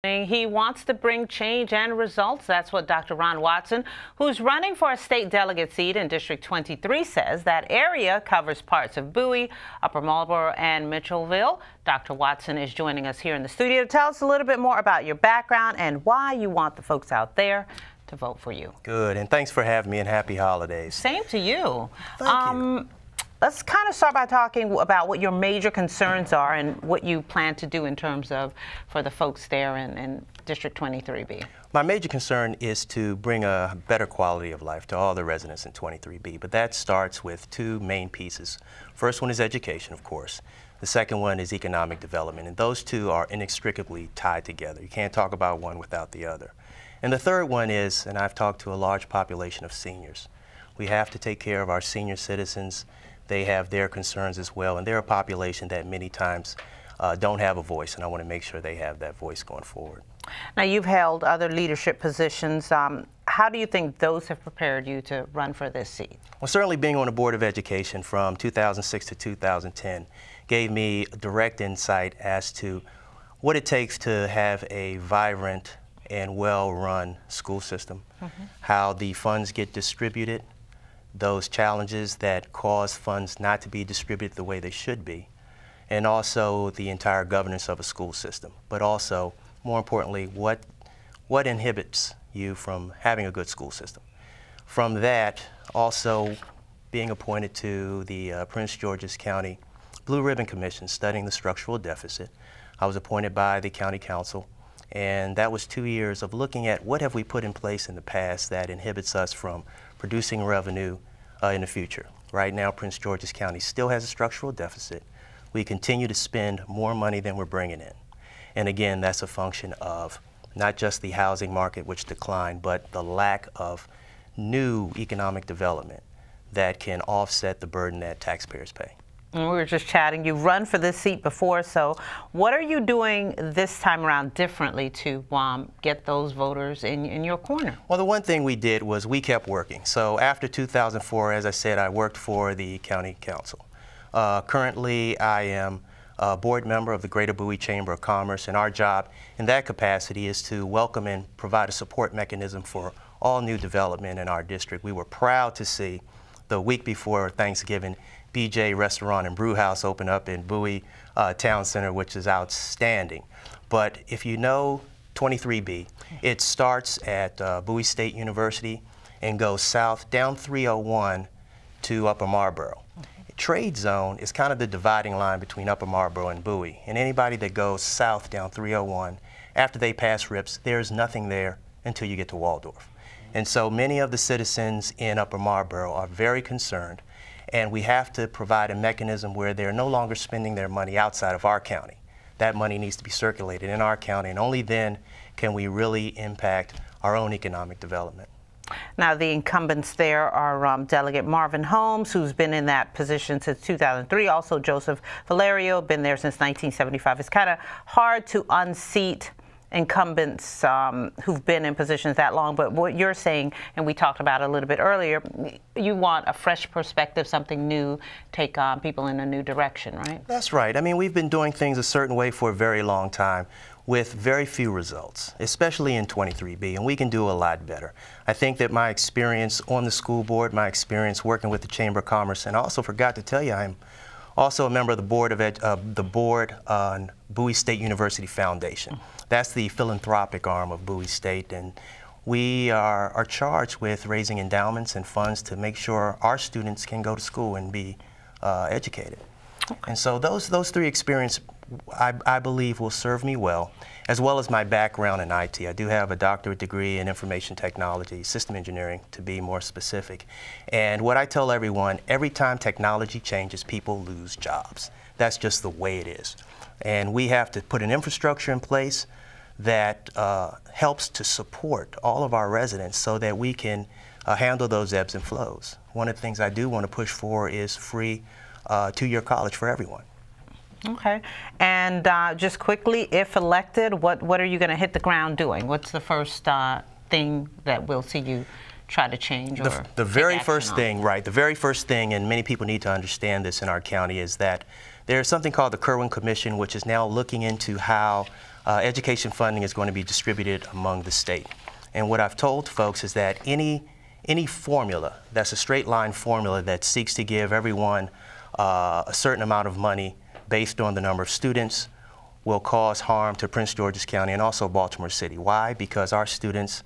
He wants to bring change and results. That's what Dr. Ron Watson, who's running for a state delegate seat in District 23, says. That area covers parts of Bowie, Upper Marlboro, and Mitchellville. Dr. Watson is joining us here in the studio to tell us a little bit more about your background and why you want the folks out there to vote for you. Good, and thanks for having me, and happy holidays. Same to you. Thank you. Let's kind of start by talking about what your major concerns are and what you plan to do in terms of for the folks there in District 23B. My major concern is to bring a better quality of life to all the residents in 23B, but that starts with two main pieces. First one is education, of course. The second one is economic development, and those two are inextricably tied together. You can't talk about one without the other. And the third one is, and I've talked to a large population of seniors, we have to take care of our senior citizens. They have their concerns as well, and they're a population that many times don't have a voice, and I want to make sure they have that voice going forward. Now, you've held other leadership positions. How do you think those have prepared you to run for this seat? Well, certainly being on the Board of Education from 2006 to 2010 gave me direct insight as to what it takes to have a vibrant and well-run school system, how the funds get distributed, those challenges that cause funds not to be distributed the way they should be, and also the entire governance of a school system. But also, more importantly, what inhibits you from having a good school system. From that, also being appointed to the Prince George's County Blue Ribbon Commission studying the structural deficit. I was appointed by the County Council, and that was 2 years of looking at what have we put in place in the past that inhibits us from producing revenue in the future. Right now, Prince George's County still has a structural deficit. We continue to spend more money than we're bringing in. And again, that's a function of not just the housing market, which declined, but the lack of new economic development that can offset the burden that taxpayers pay. We were just chatting. You've run for this seat before, so what are you doing this time around differently to get those voters in your corner? Well, the one thing we did was we kept working. So after 2004, as I said, I worked for the County Council. Currently, I am a board member of the Greater Bowie Chamber of Commerce, and our job in that capacity is to welcome and provide a support mechanism for all new development in our district. We were proud to see the week before Thanksgiving, BJ Restaurant and Brew House open up in Bowie Town Center, which is outstanding. But if you know 23B, it starts at Bowie State University and goes south down 301 to Upper Marlboro. Trade zone is kind of the dividing line between Upper Marlboro and Bowie. And anybody that goes south down 301, after they pass Rips, there's nothing there until you get to Waldorf. And so many of the citizens in Upper Marlboro are very concerned, and we have to provide a mechanism where they're no longer spending their money outside of our county. That money needs to be circulated in our county, and only then can we really impact our own economic development. Now, the incumbents there are Delegate Marvin Holmes, who's been in that position since 2003. Also, Joseph Valerio, been there since 1975. It's kind of hard to unseat incumbents who've been in positions that long, but what you're saying, and we talked about it a little bit earlier, you want a fresh perspective, something new, take people in a new direction, right? That's right. I mean, we've been doing things a certain way for a very long time with very few results, especially in 23B, and we can do a lot better. I think that my experience on the school board, my experience working with the Chamber of Commerce, and I also forgot to tell you, I'm also a member of the board on Bowie State University Foundation. That's the philanthropic arm of Bowie State, and we are charged with raising endowments and funds to make sure our students can go to school and be educated. Okay. And so those three experiences, I believe, will serve me well as my background in IT. I do have a doctorate degree in information technology, system engineering, to be more specific. And what I tell everyone, every time technology changes, people lose jobs. That's just the way it is. And we have to put an infrastructure in place that helps to support all of our residents so that we can handle those ebbs and flows. One of the things I do want to push for is free two-year college for everyone. Okay. And just quickly, if elected, what are you going to hit the ground doing? What's the first thing that we'll see you try to change? The very first thing, right, the very first thing, and many people need to understand this in our county, is that there's something called the Kerwin Commission, which is now looking into how education funding is going to be distributed among the state. And what I've told folks is that any formula that's a straight line formula that seeks to give everyone a certain amount of money based on the number of students will cause harm to Prince George's County and also Baltimore City. Why? Because our students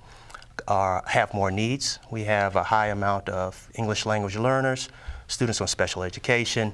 have more needs. We have a high amount of English language learners, students on special education,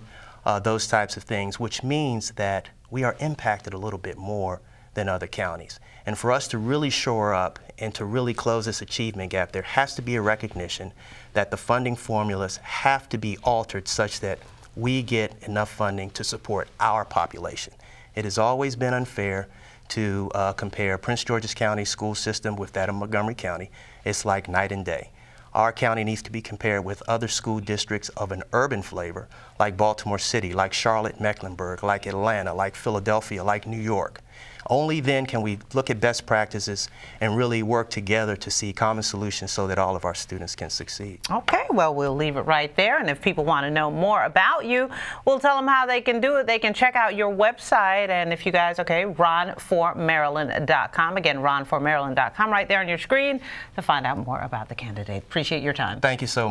those types of things, which means that we are impacted a little bit more than other counties. And for us to really shore up and to really close this achievement gap, there has to be a recognition that the funding formulas have to be altered such that we get enough funding to support our population. It has always been unfair to compare Prince George's County school system with that of Montgomery County. It's like night and day. Our county needs to be compared with other school districts of an urban flavor, like Baltimore City, like Charlotte, Mecklenburg, like Atlanta, like Philadelphia, like New York. Only then can we look at best practices and really work together to see common solutions so that all of our students can succeed. Okay, well, we'll leave it right there. And if people want to know more about you, we'll tell them how they can do it. They can check out your website. And if you guys, okay, ronformaryland.com. Again, ronformaryland.com right there on your screen to find out more about the candidate. Appreciate your time. Thank you so much.